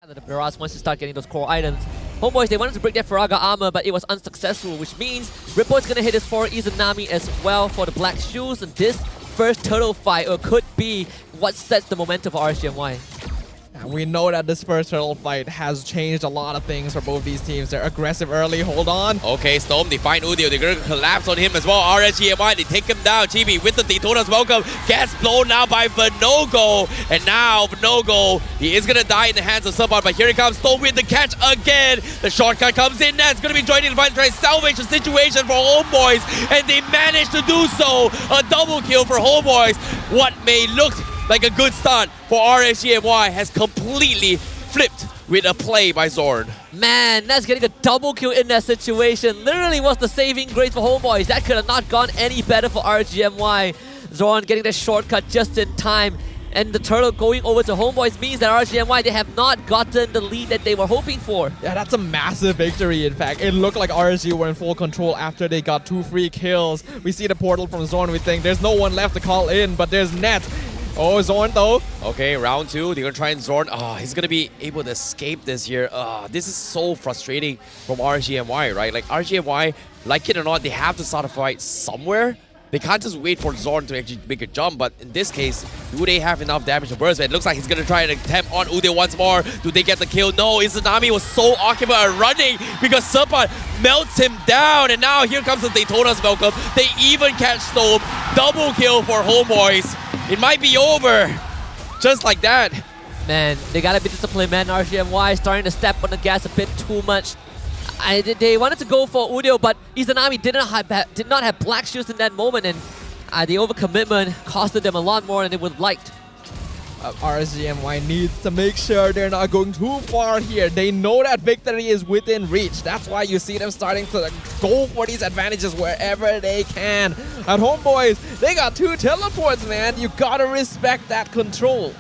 The Barras wants to start getting those core items. Homeboys, they wanted to break their Faraga armor, but it was unsuccessful, which means Rippo's gonna hit his 4 Izanami as well for the black shoes, and this first turtle fight could be what sets the momentum for RSG. And we know that this first turtle fight has changed a lot of things for both these teams. They're aggressive early, hold on. Okay, Storm, they find Udio. They're going to collapse on him as well. RSG, they take him down. Chibi with the Daytona's welcome. Gets blown now by Vinogo. And now Vinogo, he is going to die in the hands of someone. But here he comes, Storm with the catch again. The shortcut comes in. That's going to be joining the fight to try to salvage the situation for Homeboys. And they managed to do so. A double kill for Homeboys. What may look like a good start for RSG has completely flipped with a play by Zorn. Man, that's getting a double kill in that situation. Literally was the saving grace for Homeboys. That could have not gone any better for RSG. Zorn getting the shortcut just in time. And the turtle going over to Homeboys means that RSG they have not gotten the lead that they were hoping for. Yeah, that's a massive victory, in fact. It looked like RSG were in full control after they got 2 free kills. We see the portal from Zorn. We think there's no one left to call in, but there's Net. Oh, Zorn though. Okay, round 2. They're going to try and Zorn. He's going to be able to escape this here. This is so frustrating from RSG, right? Like, RSG, like it or not, they have to start a fight somewhere. They can't just wait for Zorn to actually make a jump, but in this case, do they have enough damage to burst? It looks like he's going to try and attempt on Ude once more. Do they get the kill? No, Izanami was so occupied running because Serpent melts him down, and now here comes the Daytona's welcome. They even catch Storm. Double kill for Homeboys. It might be over just like that. Man, they gotta be disciplined, man. RSG starting to step on the gas a bit too much. They wanted to go for Udio, but Izanami did not have black shoes in that moment, and the overcommitment costed them a lot more than they would have liked. RSG needs to make sure they're not going too far here. They know that victory is within reach. That's why you see them starting to go for these advantages wherever they can. At Homeboys, they got 2 teleports, man. You gotta respect that control.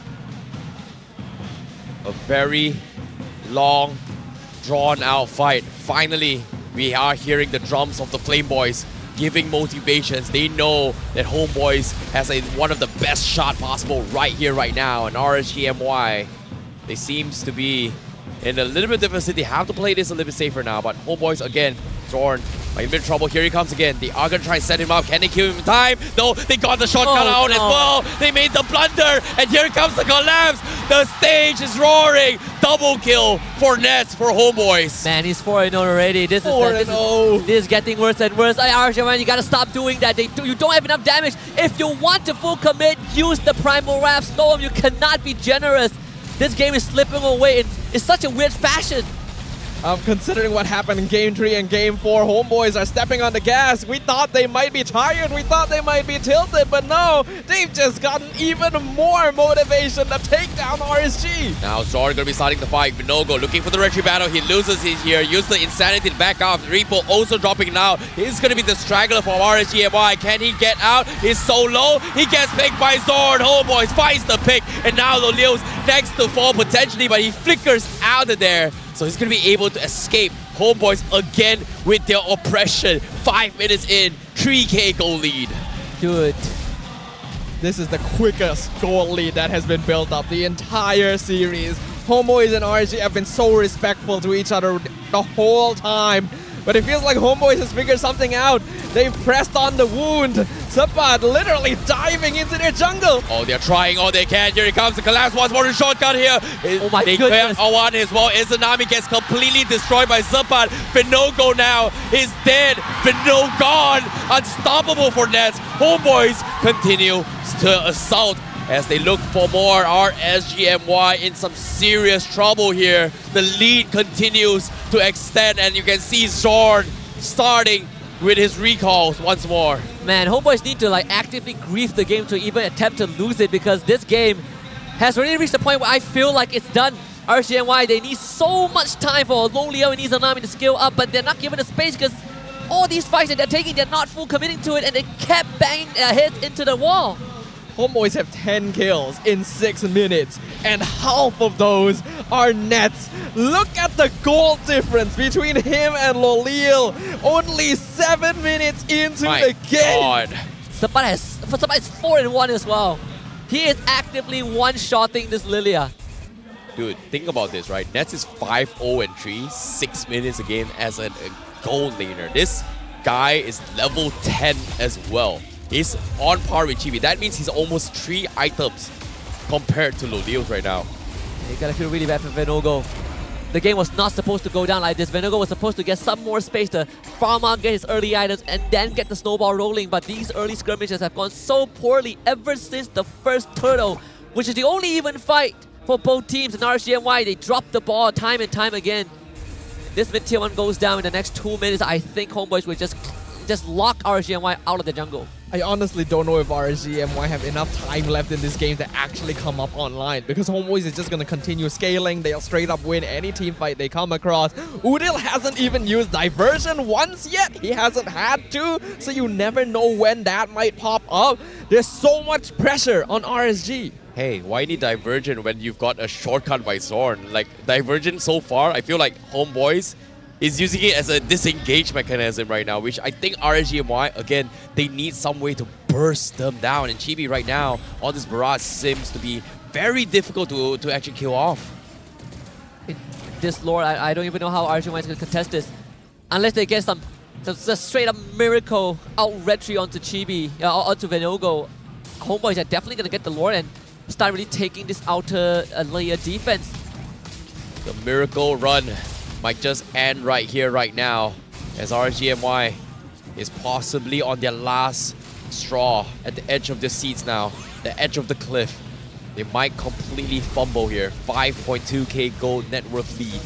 A very long, drawn-out fight. Finally, we are hearing the drums of the Flame Boys giving motivations. They know that Homeboys has one of the best shot possible right here, right now. And RSG, they seems to be in a little bit different city. Have to play this a little bit safer now. But Homeboys, again, Zorn, in a bit of trouble. Here he comes again. They are going to try and set him up. Can they kill him in time? No, they got the shotgun out as well. They made the blunder. And here comes the collapse. The stage is roaring. Double kill for Nets for Homeboys. Man, he's 4-0 already. This is getting worse and worse. RSG, you gotta stop doing that. You don't have enough damage. If you want to full commit, use the Primal Wrath Storm. You cannot be generous. This game is slipping away in such a weird fashion. Considering what happened in Game 3 and Game 4, Homeboys are stepping on the gas. We thought they might be tired, we thought they might be tilted, but no, they've just gotten even more motivation to take down RSG. Now Zorn going to be starting the fight. Vinogo looking for the retreat battle. He loses it here. Use the insanity to back off. Repo also dropping now. He's going to be the straggler for RSG. Can he get out? He's so low. He gets picked by Zorn. Homeboys finds the pick, and now Lolio's next to fall potentially, but he flickers out of there. So he's going to be able to escape. Homeboys again with their oppression. 5 minutes in, 3K goal lead. Dude. This is the quickest goal lead that has been built up the entire series. Homeboys and RSG have been so respectful to each other the whole time. But it feels like Homeboys has figured something out. They've pressed on the wound. Sapat literally diving into their jungle. Oh, they're trying all they can. Here he comes. The collapse once more. The shotgun here. Oh my goodness. Awan as well. Izanami gets completely destroyed by Sapat. Vinogo now is dead. Vinogo gone. Unstoppable for Nets. Homeboys continue to assault as they look for more. RSG in some serious trouble here. The lead continues to extend, and you can see Zorn starting with his recalls once more. Man, Homeboys need to actively grief the game to even attempt to lose it, because this game has already reached the point where I feel like it's done. RSG, they need so much time for Lolio and Izanami to scale up, but they're not given the space because all these fights that they're taking, they're not full committing to it, and they kept banging their heads into the wall. Homeboys have 10 kills in 6 minutes, and half of those are Nets. Look at the goal difference between him and Lolil. Only 7 minutes into the game. Sapat is 4-1 as well. He is actively one-shotting this Lilia. dude, think about this, right? Nets is 5-0-3, 6 minutes a game as a gold laner. This guy is level 10 as well. He's on par with Chibi. That means he's almost 3 items compared to Lolio's right now. You gotta feel really bad for Venogo. The game was not supposed to go down like this. Venogo was supposed to get some more space to farm out, get his early items, and then get the snowball rolling. But these early skirmishes have gone so poorly ever since the first turtle, which is the only even fight for both teams. And RSGMY, they drop the ball time and time again. This mid-tier 1 goes down in the next 2 minutes. I think Homeboys will just lock RSGMY out of the jungle. I honestly don't know if RSGMY have enough time left in this game to actually come up online, because Homeboys is just going to continue scaling. They'll straight up win any team fight they come across. Udil hasn't even used diversion once yet. He hasn't had to, so you never know when that might pop up. There's so much pressure on RSG. Hey, why need Divergent when you've got a shortcut by Zorn? Like, Divergent so far, I feel like Homeboys is using it as a disengage mechanism right now, which I think RSGMY, again, they need some way to burst them down. And Chibi right now, all this barrage seems to be very difficult to actually kill off. This lore, I don't even know how RSGMY is going to contest this. Unless they get some straight up miracle out retry onto Chibi, onto Venogo. Homeboys are definitely going to get the lore and start really taking this outer layer defense. The miracle run might just end right here, right now, as RSGMY is possibly on their last straw at the edge of their seats now, the edge of the cliff. They might completely fumble here. 5.2k gold net worth lead.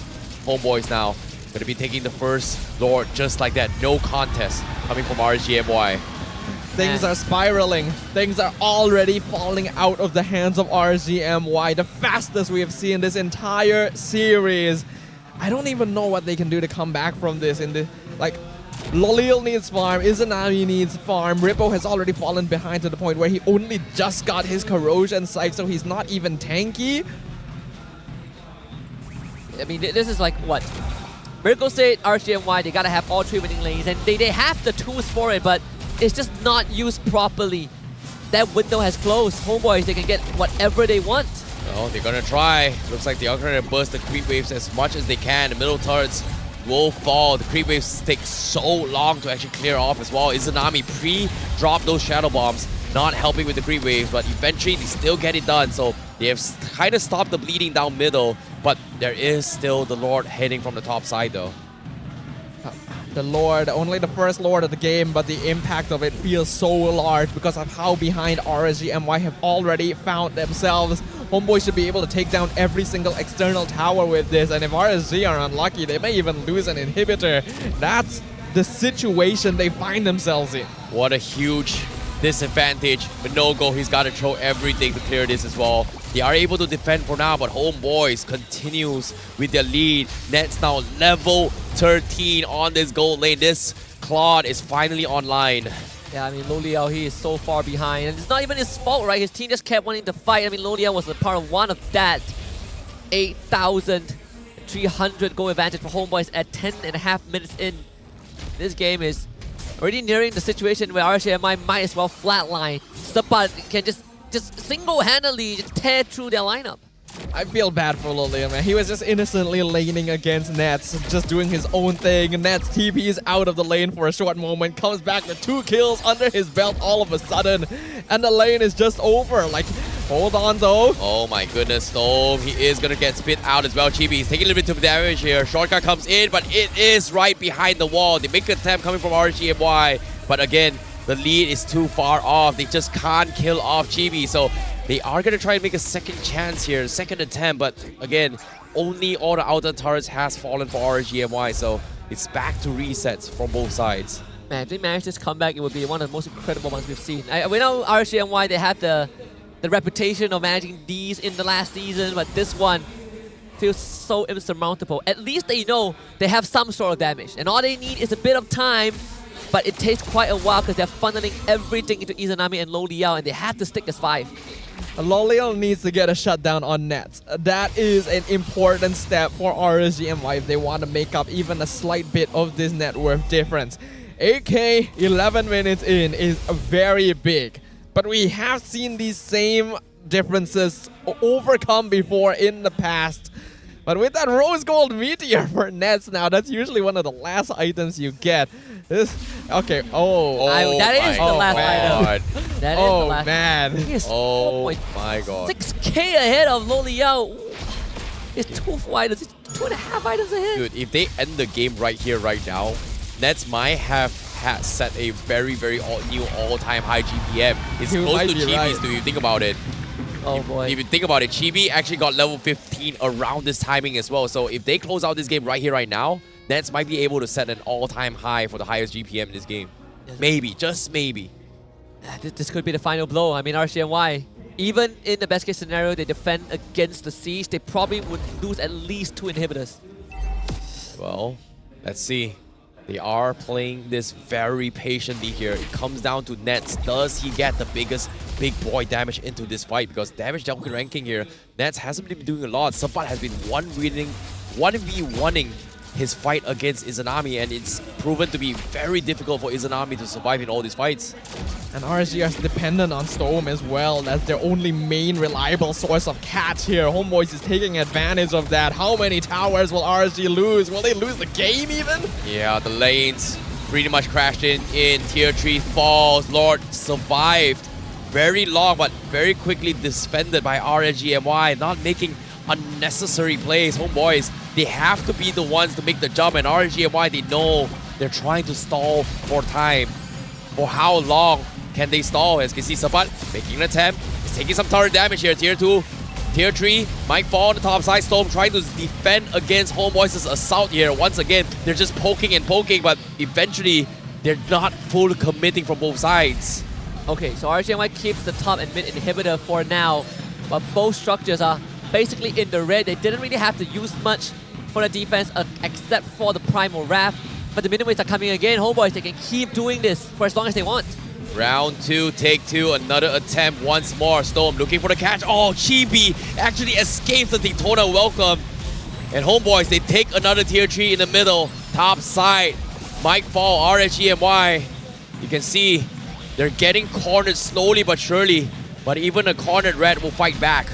Homeboys now going to be taking the first Lord just like that. No contest coming from RSGMY. Things are spiraling. Things are already falling out of the hands of RSGMY. The fastest we have seen this entire series. I don't even know what they can do to come back from this. Lolil needs farm, Izanami needs farm. Rippo has already fallen behind to the point where he only just got his corrosion psych, so he's not even tanky. I mean, this is like what? Miracle State, RSGMY, they gotta have all 3 winning lanes, and they have the tools for it, but it's just not used properly. That window has closed. Homeboys, they can get whatever they want. Oh, they're gonna try. Looks like they are gonna burst the creep waves as much as they can. The middle turrets will fall. The creep waves take so long to actually clear off as well. Izanami pre-drop those shadow bombs, not helping with the creep waves, but eventually they still get it done. So they have kind of stopped the bleeding down middle, but there is still the Lord heading from the top side though. The Lord, only the first Lord of the game, but the impact of it feels so large because of how behind RSGMY have already found themselves. Homeboy should be able to take down every single external tower with this, and if RSG are unlucky, they may even lose an inhibitor. That's the situation they find themselves in. What a huge disadvantage. But no go, he's got to throw everything to clear this as well. They are able to defend for now, but Homeboys continues with their lead. Nets now level 13 on this gold lane. This Claude is finally online. Yeah, I mean, Loliao, he is so far behind. And it's not even his fault, right? His team just kept wanting to fight. I mean, Loliao was a part of one of that. 8,300 goal advantage for Homeboys at 10.5 minutes in. This game is already nearing the situation where RSGMY might as well flatline. Sapat can just single-handedly tear through their lineup. I feel bad for Lolio, man. He was just innocently laning against Nets, just doing his own thing. Nets TPs out of the lane for a short moment, comes back with 2 kills under his belt all of a sudden, and the lane is just over. Like, hold on though. Oh my goodness, Storm. He is gonna get spit out as well. Chibi is taking a little bit of damage here. Shortcut comes in, but it is right behind the wall. They make an attempt coming from RSGMY, but again, the lead is too far off. They just can't kill off Chibi, so they are going to try and make a second chance here, second attempt, but again, only all the outer turrets has fallen for RSGMY, so it's back to resets from both sides. Man, if they manage this comeback, it would be one of the most incredible ones we've seen. We know RSGMY, they have the reputation of managing these in the last season, but this one feels so insurmountable. At least they know they have some sort of damage, and all they need is a bit of time, but it takes quite a while because they're funneling everything into Izanami and Loliao, and they have to stick as 5. Lolio needs to get a shutdown on Nets. That is an important step for RSGMY if they want to make up even a slight bit of this net worth difference. 8k 11 minutes in is very big, but we have seen these same differences overcome before in the past. But with that rose gold meteor for Nets now, that's usually one of the last items you get. Okay, that is the last item. That is the last. Man. He is Oh my god. 6K ahead of Lo Liao. It's 2 items. It's 2.5 items ahead. Dude, if they end the game right here, right now, Nets might have set a very, very new all-time high GPM. It's You close might to be Chibi's, right. if you think about it. Oh boy. If you think about it, Chibi actually got level 15 around this timing as well. So if they close out this game right here, right now, Nets might be able to set an all-time high for the highest GPM in this game. Maybe, just maybe. This could be the final blow. I mean, RCNY, even in the best case scenario, they defend against the siege, they probably would lose at least 2 inhibitors. Well, let's see. They are playing this very patiently here. It comes down to Nets. Does he get the biggest big boy damage into this fight? Because damage Delkin ranking here, Nets hasn't been doing a lot. Sabat has been 1v1ing his fight against Izanami, and it's proven to be very difficult for Izanami to survive in all these fights. And RSG is dependent on Storm as well. That's their only main reliable source of catch here. Homeboys is taking advantage of that. How many towers will RSG lose? Will they lose the game even? Yeah, the lanes pretty much crashed in tier 3 falls. Lord survived very long, but very quickly defended by RSGMY, not making unnecessary plays. Homeboys, they have to be the ones to make the jump, and RSGMY, they know they're trying to stall for time. For how long can they stall? As you can see, Sabat making an attempt. He's taking some turret damage here. Tier 2, Tier 3 might fall on the top side. Storm trying to defend against Homeboys' assault here. Once again, they're just poking and poking, but eventually they're not full committing from both sides. Okay, so RCNY keeps the top and mid inhibitor for now, but both structures are basically in the red. They didn't really have to use much for the defense except for the Primal Wrath. But the minions are coming again. Homeboys, they can keep doing this for as long as they want. Round 2, take 2, another attempt once more. Storm looking for the catch. Oh, Chibi actually escapes the Daytona welcome. And Homeboys, they take another tier 3 in the middle. Top side, might fall, RSGMY. You can see they're getting cornered slowly but surely. But even a cornered red will fight back.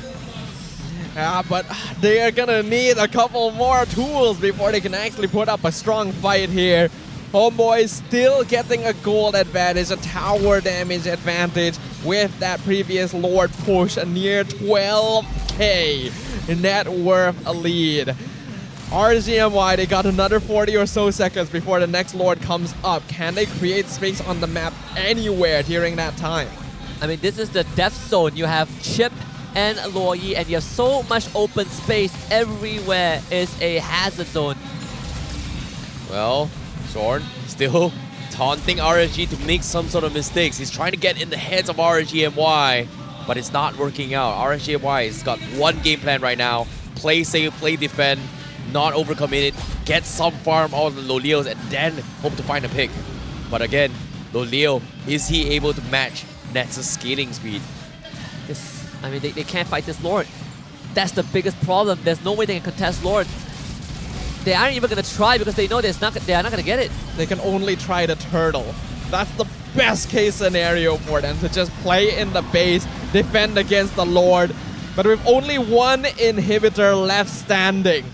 Yeah, but they are gonna need a couple more tools before they can actually put up a strong fight here. Homeboys still getting a gold advantage, a tower damage advantage with that previous Lord push, a near 12k net worth a lead. RZMY, they got another 40 or so seconds before the next Lord comes up. Can they create space on the map anywhere during that time? I mean, this is the death zone. You have Chip and Luoyi, and you have so much open space everywhere. Is a hazard zone. Well, Zorn still taunting RSG to make some sort of mistakes. He's trying to get in the heads of RSGMY, but it's not working out. RSGMY has got one game plan right now. Play safe, play defend, not overcommit, get some farm out of the Lolios, and then hope to find a pick. But again, Lolio, is he able to match Nets' skating speed? I mean, they can't fight this Lord. That's the biggest problem. There's no way they can contest Lord. They aren't even going to try because they know they are not going to get it. They can only try the turtle. That's the best case scenario for them, to just play in the base, defend against the Lord. But with only one inhibitor left standing,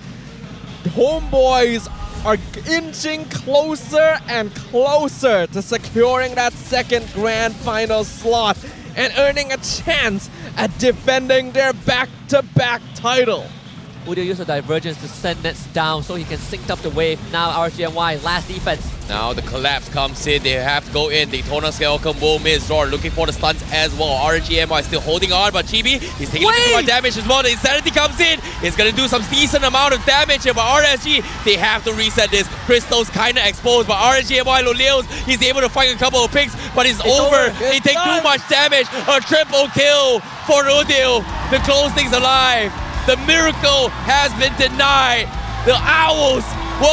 the Homeboys are inching closer and closer to securing that second grand final slot and earning a chance at defending their back-to-back title. Udio use the divergence to send Nets down so he can sync up the wave. Now RGMY, last defense. Now the collapse comes in. They have to go in. Daytona scale combo miss. Zorn looking for the stunts as well. RGMY still holding on, but Chibi, he's taking too much damage as well. The Insanity comes in. It's going to do some decent amount of damage here, but RSG, they have to reset this. Crystal's kind of exposed, but RGMY Loleos, he's able to find a couple of picks, but it's over. They take too much damage. A triple kill for Udio to close things alive. The miracle has been denied. The Owls will